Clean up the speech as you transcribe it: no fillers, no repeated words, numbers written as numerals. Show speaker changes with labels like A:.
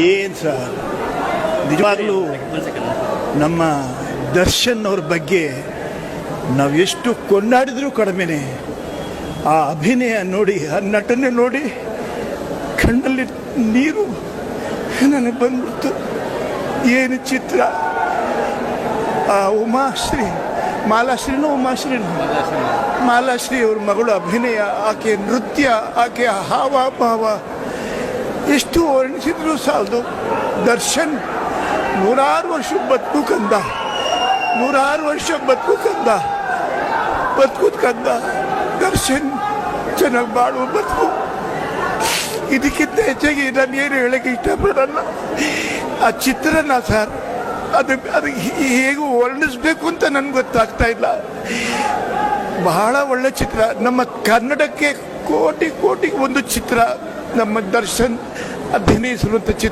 A: ಏನು ಸರ್, ನಿಜವಾಗ್ಲೂ ನಮ್ಮ ದರ್ಶನ್ ಅವ್ರ ಬಗ್ಗೆ ನಾವು ಎಷ್ಟು ಕೊಂಡಾಡಿದ್ರೂ ಕಡಿಮೆನೆ. ಆ ಅಭಿನಯ ನೋಡಿ, ಆ ನಟನೆ ನೋಡಿ ಕಣ್ಣಲ್ಲಿ ನೀರು ನನಗೆ ಬಂದ್ಬಿಡ್ತು. ಏನು ಚಿತ್ರ! ಆ ಉಮಾಶ್ರೀ, ಮಾಲಾಶ್ರೀ ಅವ್ರ ಮಗಳು ಅಭಿನಯ, ಆಕೆ ನೃತ್ಯ, ಆಕೆ ಹಾವಭಾವ ಎಷ್ಟು ವರ್ಣಿಸಿದ್ರು ಸಾಲದು. ದರ್ಶನ್ 106 ವರ್ಷ ಬದುಕು ಕಂದ, 106 ವರ್ಷ ಬದುಕುದ್ ಕಂದ ದರ್ಶನ್. ಚೆನ್ನಾಗಿ ಬಾಳುವ ಬದುಕು. ಇದಕ್ಕಿಂತ ಹೆಚ್ಚಾಗಿ ನಾನು ಏನು ಹೇಳಕ್ಕೆ ಇಷ್ಟಪಡಲ್ಲ. ಆ ಚಿತ್ರನ ಸರ್, ಅದು ಹೇಗೆ ವರ್ಣಿಸ್ಬೇಕು ಅಂತ ನನಗೆ ಗೊತ್ತಾಗ್ತಾ ಇಲ್ಲ. ಬಹಳ ಒಳ್ಳೆ ಚಿತ್ರ. ನಮ್ಮ ಕನ್ನಡಕ್ಕೆ ಕೋಟಿ ಒಂದು ಚಿತ್ರ ನಮ್ಮ ದರ್ಶನ್ ಅಭಿನಯಿಸಿರುವಂಥ ಚಿತ್ರ.